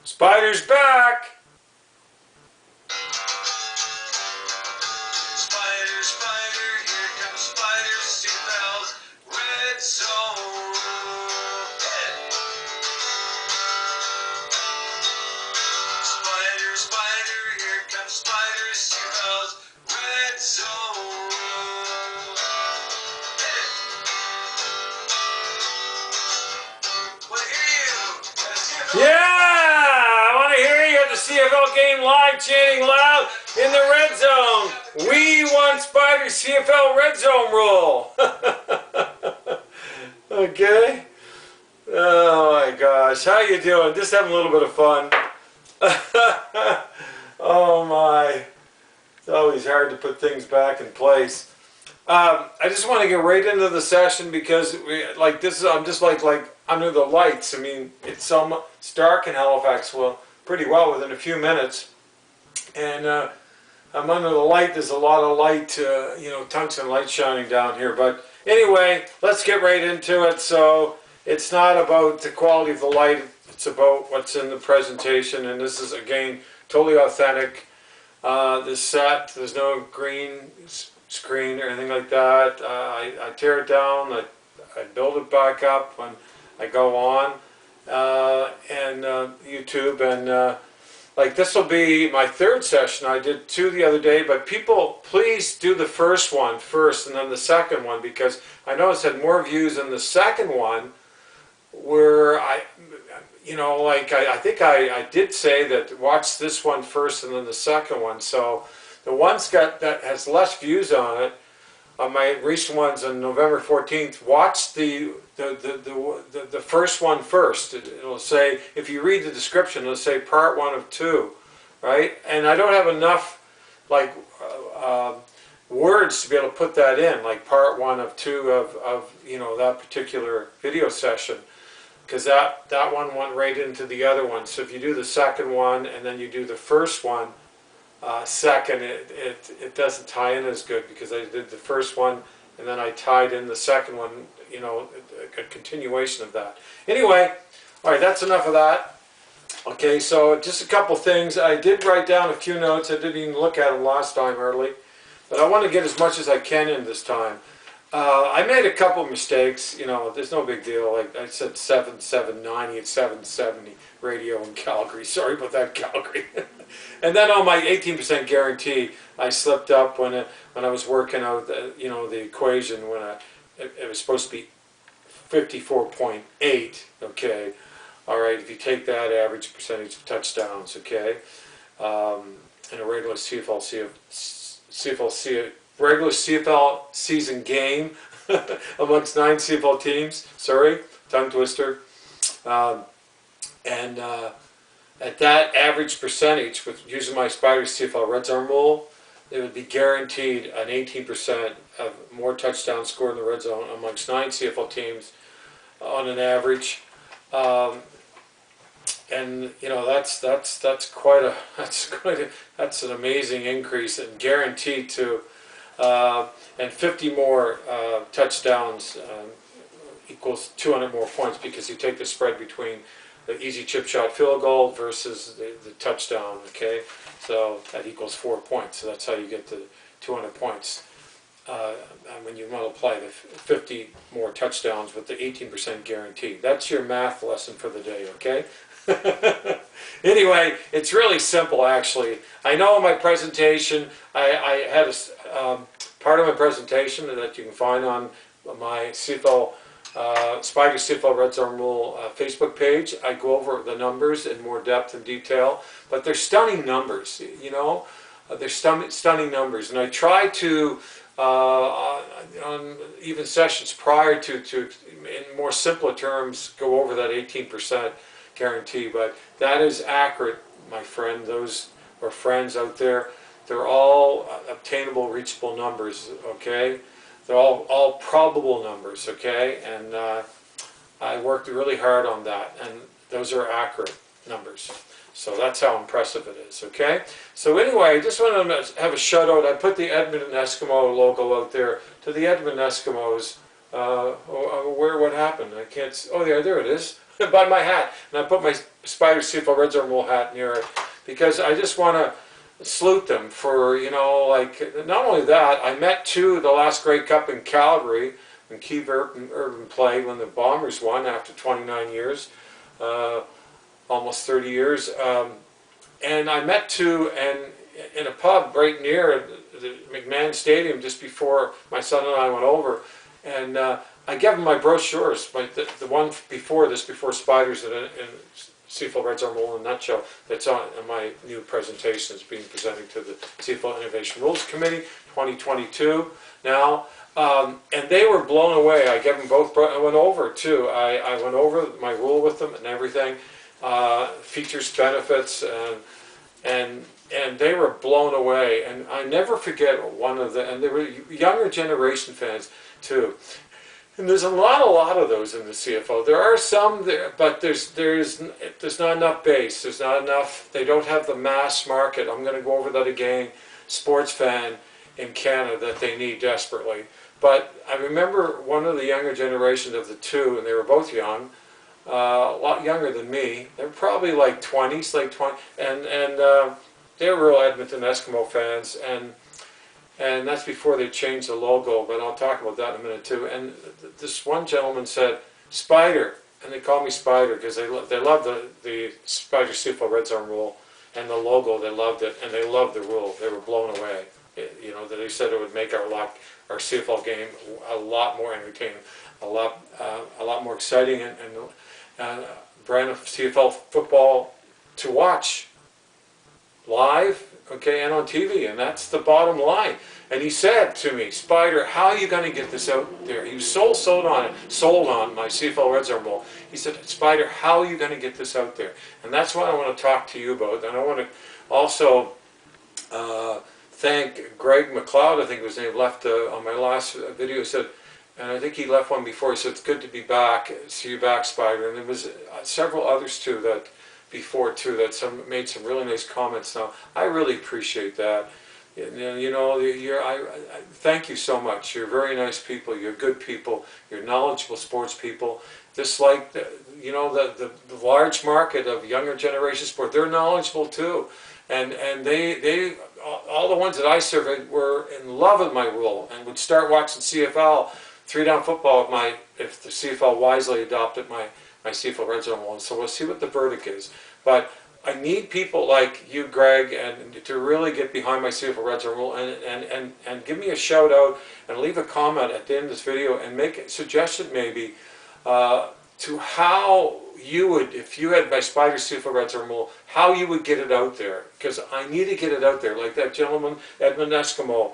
Spider's back! Spider, spider, here comes Spider, CFL's Red Zone Rule. Spider, spider, here comes Spider, CFL's Red Zone Rule. Well, hear you. Yeah! I want to hear you at the CFL game live, chanting loud in the red zone. We want Spider CFL Red Zone Rule. Okay. Oh my gosh, how you doing? Just having a little bit of fun. Oh my. It's always hard to put things back in place. I just want to get right into the session because I'm just like under the lights. I mean, it's dark in Halifax, well, pretty well within a few minutes, and I'm under the light. There's a lot of light, tungsten light shining down here. But anyway, let's get right into it. So it's not about the quality of the light. It's about what's in the presentation, and this is again totally authentic. This set, there's no green screen or anything like that. I tear it down, I build it back up when I go on and YouTube, and like this will be my third session. I did two the other day, but people, please do the first one first and then the second one, because I noticed it had more views in the second one, where I think I did say that watch this one first and then the second one. So the one's that has less views on it, on my recent ones on November 14th, watch the first one first. It'll say, if you read the description, it'll say part 1 of 2, right? And I don't have enough words to be able to put that in, like part 1 of 2 of that particular video session, because that one went right into the other one. So if you do the second one and then you do the first one second, it doesn't tie in as good, because I did the first one and then I tied in the second one, a continuation of that. Anyway, all right, that's enough of that. Okay, so just a couple things. I did write down a few notes. I didn't even look at them last time hardly, but I want to get as much as I can in this time. I made a couple mistakes. There's no big deal. Like I said, 790 and 770 radio in Calgary. Sorry about that, Calgary. And then on my 18% guarantee, I slipped up when I was working out the equation, when it was supposed to be 54.8. Okay, all right. If you take that average percentage of touchdowns, okay, in a regular regular CFL season game amongst 9 CFL teams. Sorry, tongue twister. At that average percentage, with using my SPYDER CFL Red-Zone Rule, it would be guaranteed an 18% of more touchdowns scored in the red zone amongst 9 CFL teams on an average. And that's an amazing increase, and guaranteed to. And 50 more touchdowns equals 200 more points, because you take the spread between the easy chip shot field goal versus the touchdown, okay? So that equals 4 points. So that's how you get to 200 points. And when you multiply the 50 more touchdowns with the 18% guarantee. That's your math lesson for the day, okay? Anyway, it's really simple, actually. I know in my presentation, I had a part of my presentation that you can find on my CFL SPYDER CFL Red-Zone Rule Facebook page. I go over the numbers in more depth and detail, but they're stunning numbers, they're stunning numbers. And I try to, on even sessions prior to, in more simpler terms, go over that 18% guarantee. But that is accurate, my friend. Those are friends out there. They're all obtainable, reachable numbers, okay? They're all probable numbers, okay? And I worked really hard on that, and those are accurate numbers. So that's how impressive it is, okay? So anyway, I just wanted to have a shout out. I put the Edmonton Eskimo logo out there to the Edmonton Eskimos. What happened? I can't see. Oh, there it is. by my hat, and I put my Spider CFL Red-Zone Rule hat near it because I just want to salute them for, you know, like, not only that, I met two the last Grey Cup in Calgary when Keith Urban played when the Bombers won after 29 years, almost 30 years. And I met two and in a pub right near the McMahon Stadium just before my son and I went over. And I gave them my brochures, the one before this, before Spiders and CFL Red-Zone Rule in a nutshell, that's on my new presentation is being presented to the CFL Innovation Rules Committee 2022 now. And they were blown away. I gave them both, I went over too. I went over my rule with them and everything, features, benefits, and they were blown away. And I never forget one of the, and they were younger generation fans too. And there's a lot of those in the CFO. There are some there, but there's not enough base. There's not enough. They don't have the mass market. I'm going to go over that again. Sports fan in Canada that they need desperately. But I remember one of the younger generations of the two, and they were both young, a lot younger than me. They were probably like 20s, late 20s, and they were real Edmonton Eskimo fans, and that's before they changed the logo, but I'll talk about that in a minute too. And this one gentleman said, Spider, and they call me Spider because they love the Spider CFL Red-Zone Rule and the logo, they loved it, and they loved the rule. They were blown away. You know, they said it would make our CFL game a lot more entertaining, a lot more exciting, and brand of CFL football to watch live, okay, and on TV, and that's the bottom line. And he said to me, Spider, how are you going to get this out there? He was sold on my CFL Red-Zone Rule. He said, Spider, how are you going to get this out there? And that's what I want to talk to you about. And I want to also thank Greg McLeod, I think his name, left on my last video, he said, and I think he left one before, he said, it's good to be back, see you back, Spider. And there was several others too that made some really nice comments. Now, I really appreciate that. You know, I thank you so much. You're very nice people. You're good people. You're knowledgeable sports people. Just like the large market of younger generation sport, they're knowledgeable too. And they all the ones that I surveyed were in love with my rule and would start watching CFL, three-down football if the CFL wisely adopted my CFL Red-Zone Rule. So we'll see what the verdict is. But I need people like you, Greg, and to really get behind my CFL Red-Zone Rule and give me a shout out and leave a comment at the end of this video and make a suggestion maybe to how you would, if you had my Spider CFL Red-Zone Rule, how you would get it out there. Because I need to get it out there. Like that gentleman, Edmund Eskimo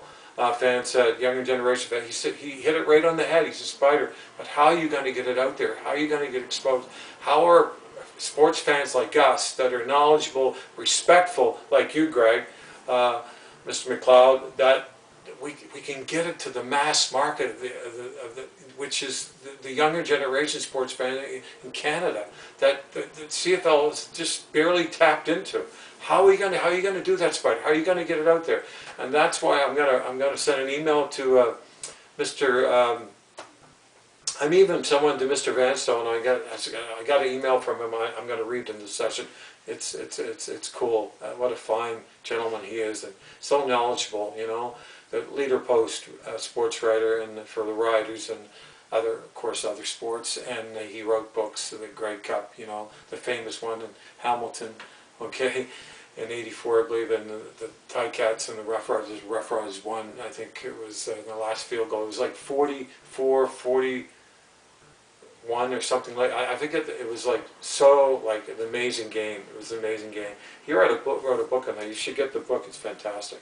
fan said, younger generation fan, he said, he hit it right on the head. He said, Spider, but how are you going to get it out there? How are you going to get exposed? How are sports fans like us that are knowledgeable, respectful, like you, Greg, Mr. McLeod, that we can get it to the mass market which is the younger generation sports fan in Canada that the CFL is just barely tapped into. How are you going to do that, Spider? How are you going to get it out there? And that's why I'm going to send an email to Mr. I'm even someone to Mr. Vanstone. I got an email from him. I'm going to read in this session. It's cool. What a fine gentleman he is, and so knowledgeable. You know, the Leader Post sports writer, and for the Riders and of course, other sports. And he wrote books, the Grey Cup. You know, the famous one in Hamilton. Okay, in '84, I believe, and the Ticats and the Rough Riders. Rough Riders won. I think it was the last field goal. It was like 44-41 or something like. I think it was like an amazing game. It was an amazing game. He wrote a book on that. You should get the book. It's fantastic.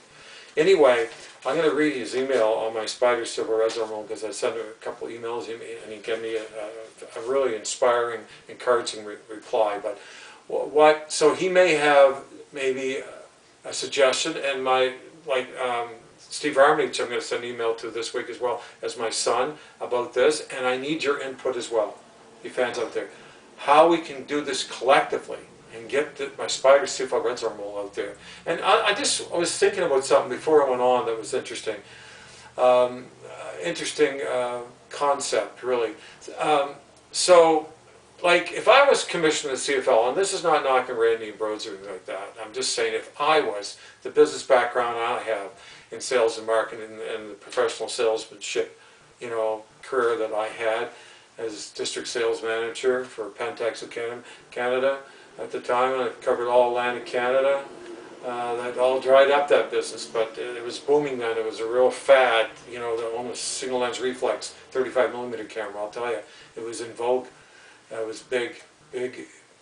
Anyway, I'm going to read his email on my Spider CFL Red-Zone Rule because I sent him a couple emails and he gave me a really inspiring, encouraging reply. But so he may have maybe a suggestion, and Steve Armitage, I'm going to send an email to this week as well as my son about this, and I need your input as well, you fans out there, how we can do this collectively and get my Spider CFL Red-Zone Rule out there. And I was thinking about something before I went on that was interesting. Interesting concept, really. So like if I was commissioner of the CFL, and this is not knocking Randy and Broads or anything like that, I'm just saying if I was, the business background I have in sales and marketing and the professional salesmanship, career that I had as district sales manager for Pentex of Canada at the time, and I covered all Atlantic Canada. That all dried up, that business, but it was booming then. It was a real fad, the almost single lens reflex 35mm camera. I'll tell you, it was in vogue. It was big. It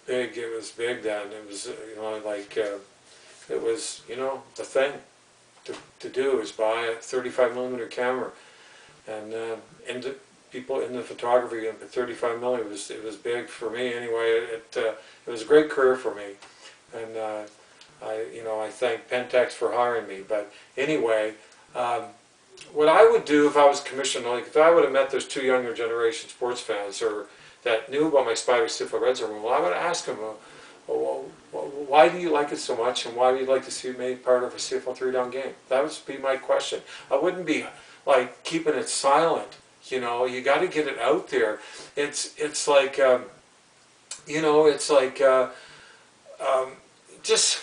was big then. It was it was the thing to do is buy a 35mm camera, and into people in the photography and 35mm it was big for me anyway. It was a great career for me, and. I thank Pentex for hiring me. But anyway, what I would do if I was commissioner, like if I would have met those two younger generation sports fans or that knew about my SPYDER CFL Red-Zone Rule, I would ask them, why do you like it so much, and why do you like to see it made part of a CFL 3-down game? That would be my question. I wouldn't be like keeping it silent. You got to get it out there. It's like just.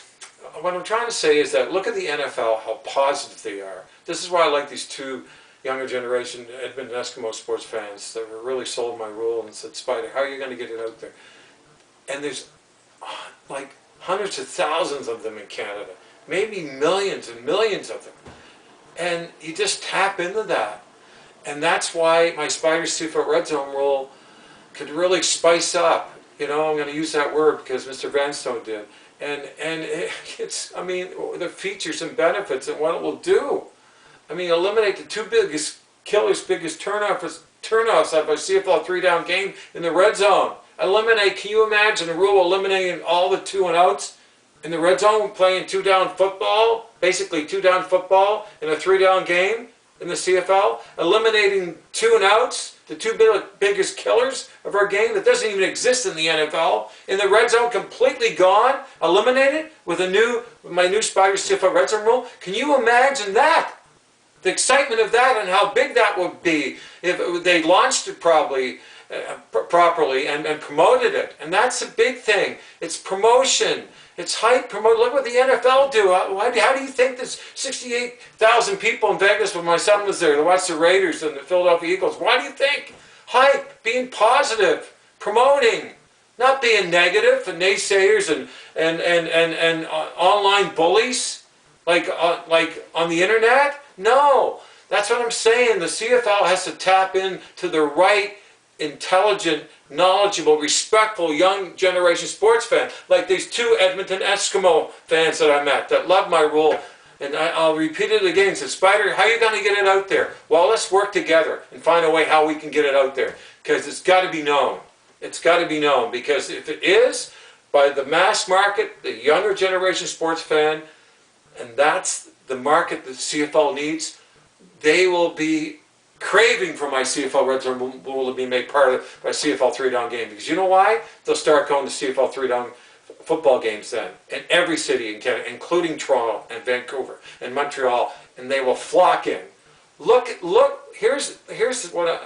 What I'm trying to say is that look at the NFL, how positive they are. This is why I like these two younger generation Edmonton Eskimo sports fans that were really sold my rule and said, Spider, how are you going to get it out there? And there's like hundreds of thousands of them in Canada, maybe millions and millions of them. And you just tap into that. And that's why my SPYDER CFL Red-Zone Rule could really spice up. I'm going to use that word because Mr. Vanstone did. And it's, the features and benefits and what it will do. Eliminate the two biggest killers, biggest turnoffs of a CFL 3-down game in the red zone. Eliminate, can you imagine a rule eliminating all the 2-and-outs in the red zone, playing 2-down football, basically 2-down football in a 3-down game in the CFL? Eliminating 2-and-outs, the two biggest killers of our game that doesn't even exist in the NFL, in the red zone, completely gone, eliminated with my new SPYDER CFL Red Zone Rule. Can you imagine that? The excitement of that and how big that would be if they launched it properly and promoted it. And that's a big thing. It's promotion. It's hype, promote. Look what the NFL do. How do you think there's 68,000 people in Vegas when my son was there to watch the Raiders and the Philadelphia Eagles? Why do you think? Hype, being positive, promoting, not being negative and naysayers and online bullies like on the internet. No, that's what I'm saying. The CFL has to tap into the right, intelligent, knowledgeable, respectful, young generation sports fan, like these two Edmonton Eskimo fans that I met that love my rule. And I'll repeat it again. So, Spider, how are you going to get it out there? Well, let's work together and find a way how we can get it out there, because it's got to be known. It's got to be known, because if it is by the mass market, the younger generation sports fan, and that's the market that CFL needs, they will be craving for my CFL Red-Zone Rule to be made part of my CFL 3-down game. Because you know why? They'll start going to CFL 3-down football games then in every city in Canada, including Toronto and Vancouver and Montreal, and they will flock in. Look, here's what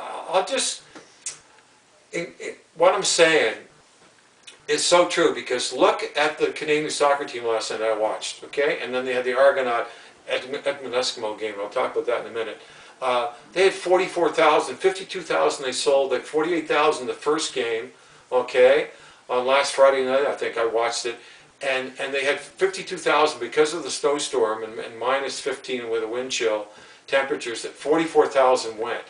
what I'm saying is so true, because look at the Canadian soccer team last night I watched, okay? And then they had the Argonaut Edmonton Eskimo game. I'll talk about that in a minute. They had 44,000, 52,000 they sold, like 48,000 the first game, okay? On last Friday night, I think I watched it, and they had 52,000 because of the snowstorm and minus 15 with a wind chill temperatures. That 44,000 went,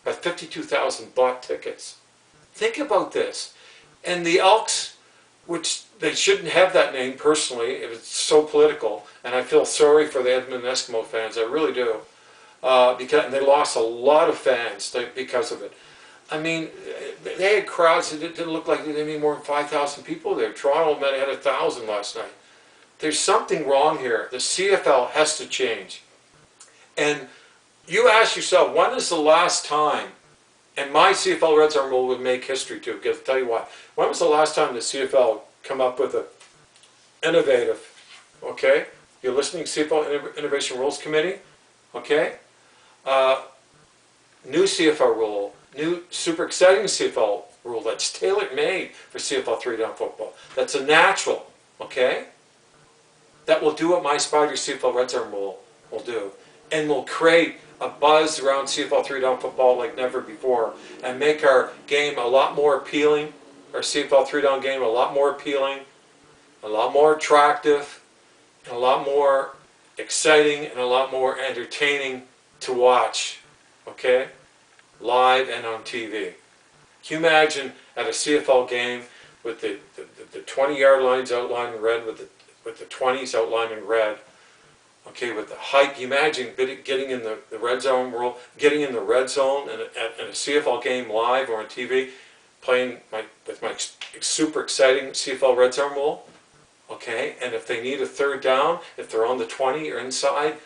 but 52,000 bought tickets. Think about this. And the Elks, which they shouldn't have that name personally, it's so political, and I feel sorry for the Edmonton Eskimo fans, I really do, because they lost a lot of fans because of it. I mean, they had crowds that didn't look like there were any more than 5,000 people there. Toronto might have had 1,000 last night. There's something wrong here. The CFL has to change. And you ask yourself, when is the last time, and my CFL Red-Zone Rule would make history too, because I'll tell you what, when was the last time the CFL come up with an innovative, okay? You're listening, CFL Innovation Rules Committee, okay? New CFL rule, new super exciting CFL rule that's tailor-made for CFL 3-down football. That's a natural, okay? That will do what my SPYDER CFL Red-Zone Rule will do, and will create a buzz around CFL 3-down football like never before, and make our game a lot more appealing, our CFL 3-down game a lot more appealing, a lot more attractive, and a lot more exciting, and a lot more entertaining to watch, okay? Live and on TV. Can you imagine at a CFL game with the 20-yard lines outlined in red, with the 20s outlined in red, okay, with the height? Can you imagine getting in the red zone rule, getting in the red zone in a CFL game live or on TV, playing with my super exciting CFL red zone rule, okay? And if they need a third down, if they're on the 20 or inside,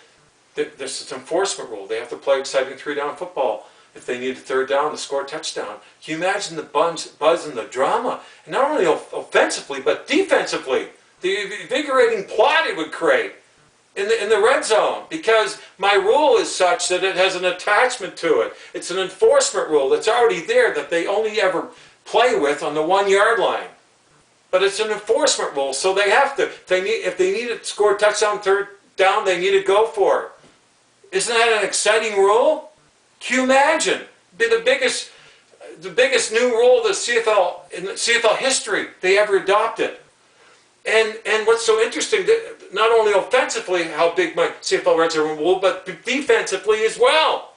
there's an enforcement rule. They have to play exciting 3-down football. If they need a third down to score a touchdown. Can you imagine the buzz and the drama? And not only offensively, but defensively. The invigorating plot it would create in the red zone. Because my rule is such that it has an attachment to it. It's an enforcement rule that's already there that they only ever play with on the 1-yard line. But it's an enforcement rule, so they have to, if they need to score a touchdown, third down, they need to go for it. Isn't that an exciting rule? Can you imagine? Be the biggest new rule of the CFL in the CFL history they ever adopted. And what's so interesting, not only offensively how big my CFL Red-Zone Rule, but defensively as well.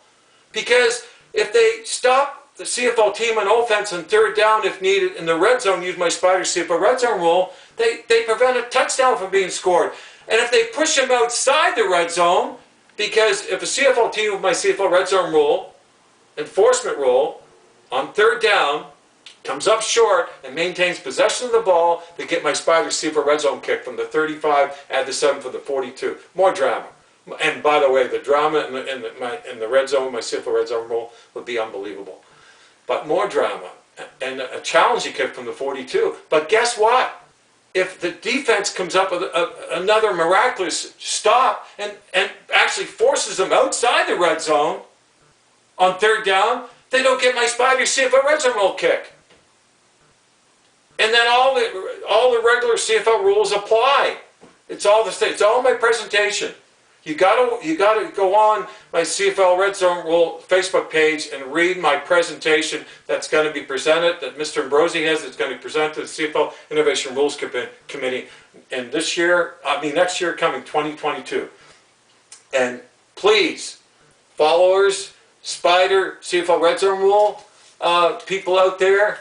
Because if they stop the CFL team on offense on third down if needed in the red zone, use my SPYDER CFL Red-Zone Rule, they prevent a touchdown from being scored. And if they push them outside the red zone, because if a CFL team with my CFL Red-Zone Rule, enforcement rule, on third down, comes up short and maintains possession of the ball, they get my SPYDER CFL Red-Zone kick from the 35, add the 7 for the 42. More drama. And by the way, the drama in the red zone, my CFL Red-Zone Rule, would be unbelievable. But more drama. And a challenging kick from the 42. But guess what? If the defense comes up with another miraculous stop and actually forces them outside the red zone on third down, they don't get my SPYDER CFL Red-Zone Rule kick. And then all the regular CFL rules apply. It's all the same. It's all my presentation. You gotta go on my CFL Red-Zone Rule Facebook page and read my presentation that's going to be presented, that Mr. Ambrosi has, that's going to be presented to the CFL Innovation Rules Committee, and next year coming 2022. And please, followers, SPYDER CFL Red-Zone Rule, people out there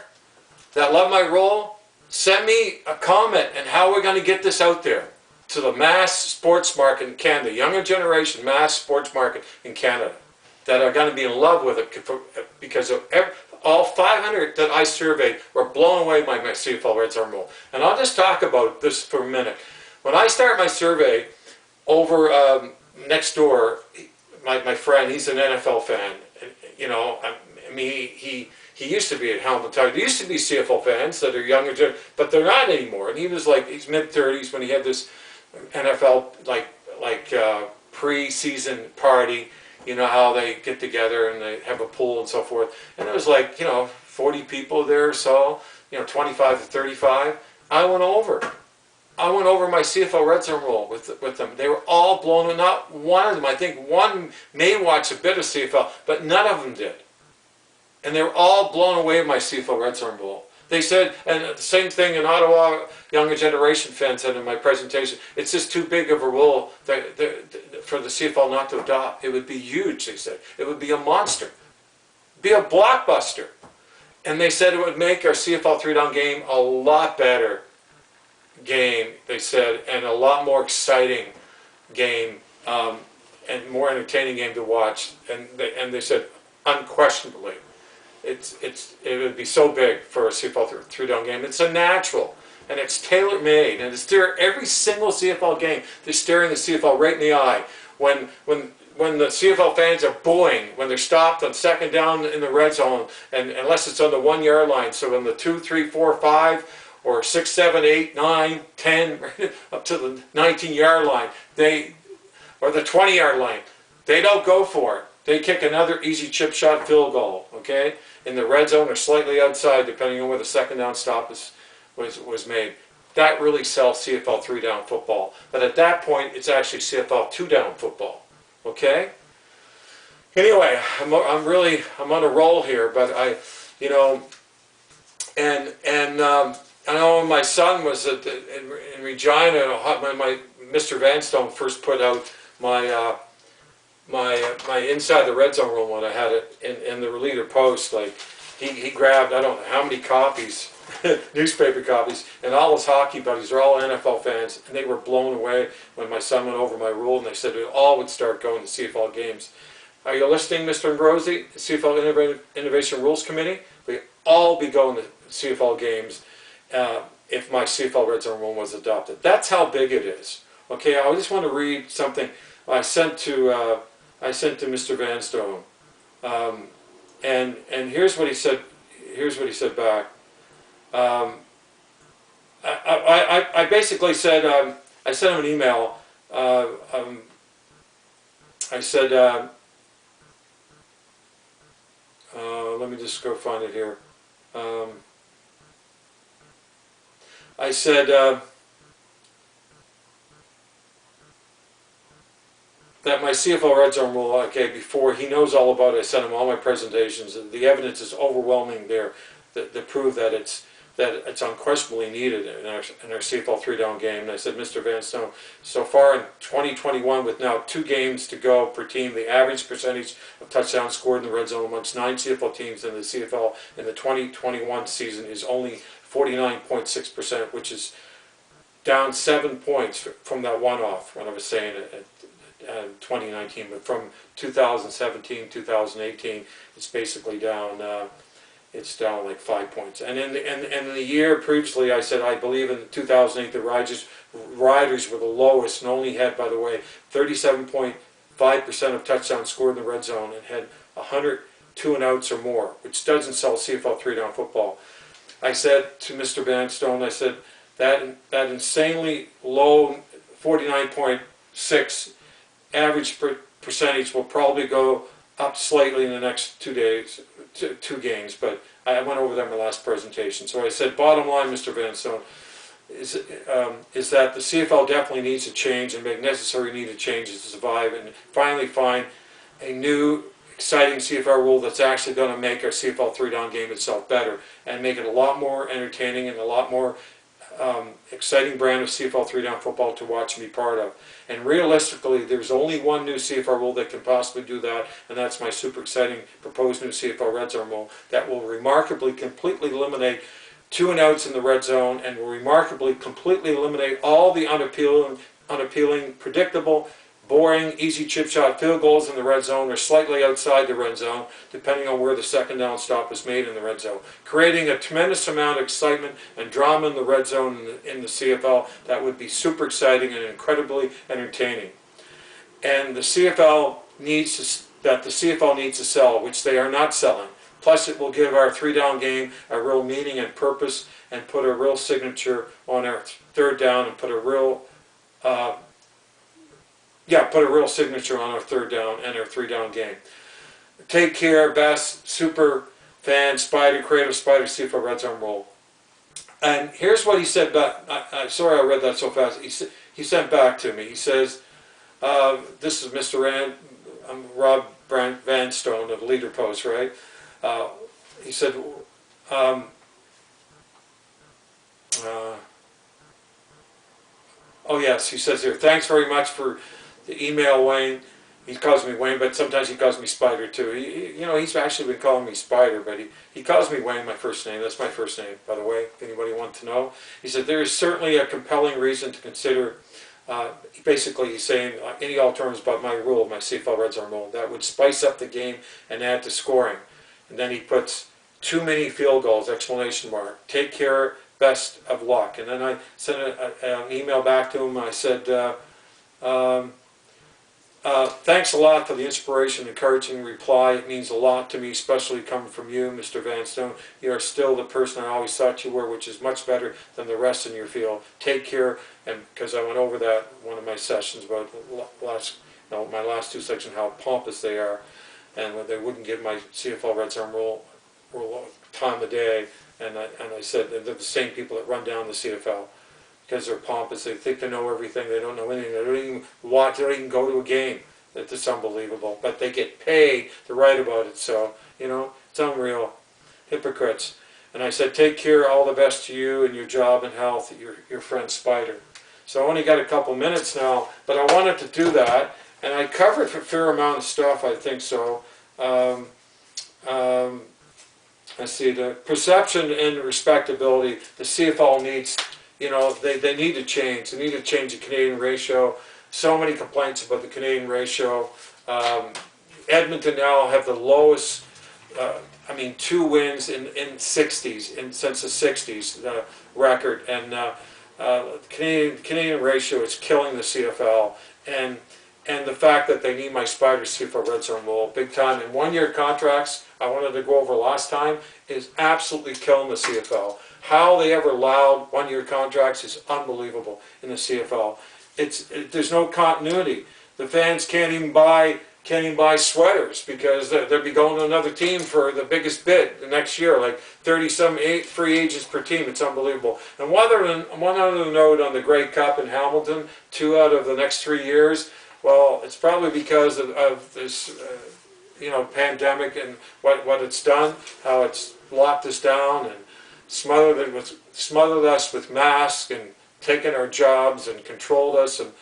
that love my role, send me a comment on how we're going to get this out there to the mass sports market in Canada, younger generation mass sports market in Canada, that are going to be in love with it because of all 500 that I surveyed were blown away by my CFL Red-Zone Rule. And I'll just talk about this for a minute. When I start my survey over next door, my friend, he's an NFL fan. You know, I mean, he used to be at Hamilton Tiger. There used to be CFL fans that are younger, but they're not anymore. And he was like, he's mid-30s when he had this NFL pre-season party. You know how they get together and they have a pool and so forth. And it was like, 40 people there or so, 25 to 35. I went over my CFL Red-Zone Rule with them. They were all blown away. Not one of them. I think one may watch a bit of CFL, but none of them did. And they were all blown away by my CFL Red-Zone Rule. They said, and the same thing in Ottawa, younger generation fans said in my presentation, it's just too big of a rule for the CFL not to adopt. It would be huge, they said. It would be a monster. Be a blockbuster. And they said it would make our CFL 3-down game a lot better game, they said, and a lot more exciting game, and more entertaining game to watch. And they said, unquestionably, it would be so big for a CFL 3-down game. It's a natural, and it's tailor-made, and it's there every single CFL game. They're staring the CFL right in the eye. When the CFL fans are booing, when they're stopped on second down in the red zone, and unless it's on the 1-yard line, so in the 2, 3, 4, 5, or 6, 7, 8, 9, 10, up to the 19-yard line, or the 20-yard line, they don't go for it. They kick another easy chip shot field goal, okay? in the red zone or slightly outside, depending on where the second down stop was made. That really sells CFL 3-down football. But at that point, it's actually CFL 2-down football. Okay? Anyway, I'm on a roll here, but I know my son was in Regina, my Mr. Vanstone first put out my my inside the red zone rule when I had it in the Leader Post. Like he grabbed I don't know how many copies, newspaper copies, and all his hockey buddies are all NFL fans, and they were blown away when my son went over my rule, and they said we all would start going to CFL games. Are you listening, Mr. Ambrosi, CFL Innovation Rules Committee? We all be going to CFL games if my CFL Red Zone Rule was adopted. That's how big it is. Okay, I just want to read something I sent to Mr. Vanstone, and here's what he said. Here's what he said back. I basically said I sent him an email. I said. Let me just go find it here. I said that my CFL Red Zone Rule, okay, before he knows all about it, I sent him all my presentations. The evidence is overwhelming there that prove that it's unquestionably needed in our CFL 3-down game. And I said, Mr. Vanstone, so far in 2021, with now 2 games to go per team, the average percentage of touchdowns scored in the red zone amongst 9 CFL teams in the CFL in the 2021 season is only 49.6%, which is down 7 points from that one-off when I was saying it at 2019. But from 2017, 2018, it's basically down. It's down like 5 points. And in the year previously, I said I believe in 2008 the Riders were the lowest and only had, by the way, 37.5% of touchdowns scored in the red zone and had 100 2-and-outs or more, which doesn't sell CFL 3-down football. I said to Mr. Vanstone, I said that insanely low 49.6 average percentage will probably go up slightly in the next 2 days, two games, but I went over that in my last presentation. So I said, bottom line, Mr. Vanstone, is that the CFL definitely needs to change and make necessary needed changes to survive and finally find a new, exciting CFL rule that's actually going to make our CFL 3-down game itself better and make it a lot more entertaining and a lot more exciting brand of CFL 3-down football to watch and be part of. And realistically, there's only one new CFL rule that can possibly do that, and that's my super exciting proposed new CFL Red Zone Rule that will remarkably completely eliminate 2-and-outs in the red zone and will remarkably completely eliminate all the unappealing, predictable, boring, easy chip shot field goals in the red zone or slightly outside the red zone, depending on where the second down stop is made in the red zone, creating a tremendous amount of excitement and drama in the red zone in the CFL that would be super exciting and incredibly entertaining. And the CFL needs to sell, which they are not selling. Plus, it will give our 3-down game a real meaning and purpose, and put a real signature on our third down, and put a real signature on our third down and our 3-down game. Take care, best super fan, Spider, creative Spider, CFL Red Zone Rule. And here's what he said back. Sorry I read that so fast. He sent back to me. He says, this is Mr. Rob Vanstone of Leader Post, right? He said, oh yes, he says here, thanks very much for the email, Wayne. He calls me Wayne, but sometimes he calls me Spider too. He's actually been calling me Spider, but he calls me Wayne, my first name. That's my first name, by the way, if anybody wants to know. He said, there is certainly a compelling reason to consider, basically he's saying, any alternatives about my rule, my CFL Red Zone Rule, that would spice up the game and add to scoring. And then he puts, too many field goals, exclamation mark. Take care, best of luck. And then I sent an email back to him. I said, thanks a lot for the inspiration, encouraging reply. It means a lot to me, especially coming from you, Mr. Vanstone. You are still the person I always thought you were, which is much better than the rest in your field. Take care, and because I went over that in one of my sessions about my last 2 sections, how pompous they are, and they wouldn't give my CFL Red Zone Rule time of day, and I said they're the same people that run down the CFL because they're pompous. They think they know everything. They don't know anything. They don't even watch. They don't even go to a game. It's unbelievable. But they get paid to write about it. So it's unreal. Hypocrites. And I said, take care. All the best to you and your job and health. Your friend Spider. So I only got a couple minutes now, but I wanted to do that, and I covered a fair amount of stuff. I think so. Let's see, the perception and respectability, the CFL needs, they need to change. They need to change the Canadian ratio. So many complaints about the Canadian ratio. Edmonton now have the lowest, 2 wins in 60s, since the 60s, the record. And Canadian ratio is killing the CFL. And the fact that they need my Spider CFL Red-Zone Rule big time. And 1-year contracts, I wanted to go over last time, is absolutely killing the CFL. How they ever allowed 1-year contracts is unbelievable in the CFL. There's no continuity. The fans can't even buy sweaters because they'll be going to another team for the biggest bid the next year, like 30-some free agents per team. It's unbelievable. And one other note on the Grey Cup in Hamilton, 2 out of the next 3 years. Well, it's probably because of this, pandemic and what it's done, how it's locked us down and smothered us with masks and taken our jobs and controlled us and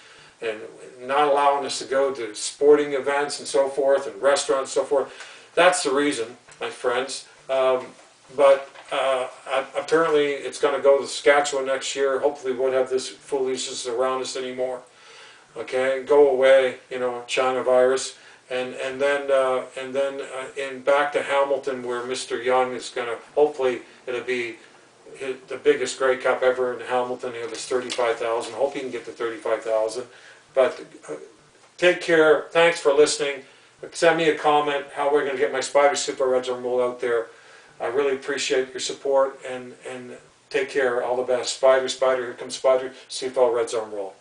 not allowing us to go to sporting events and so forth and restaurants and so forth. That's the reason, my friends. But apparently it's going to go to Saskatchewan next year. Hopefully we won't have this foolishness around us anymore. Okay, go away, China virus, and then back to Hamilton, where Mr. Young is going to, hopefully it'll be the biggest Grey Cup ever in Hamilton. It was 35,000. Hope he can get to 35,000. But take care. Thanks for listening. Send me a comment how we're going to get my Spider CFL Red-Zone Rule out there. I really appreciate your support, and take care. All the best. Spider, here comes Spider CFL Red-Zone Rule.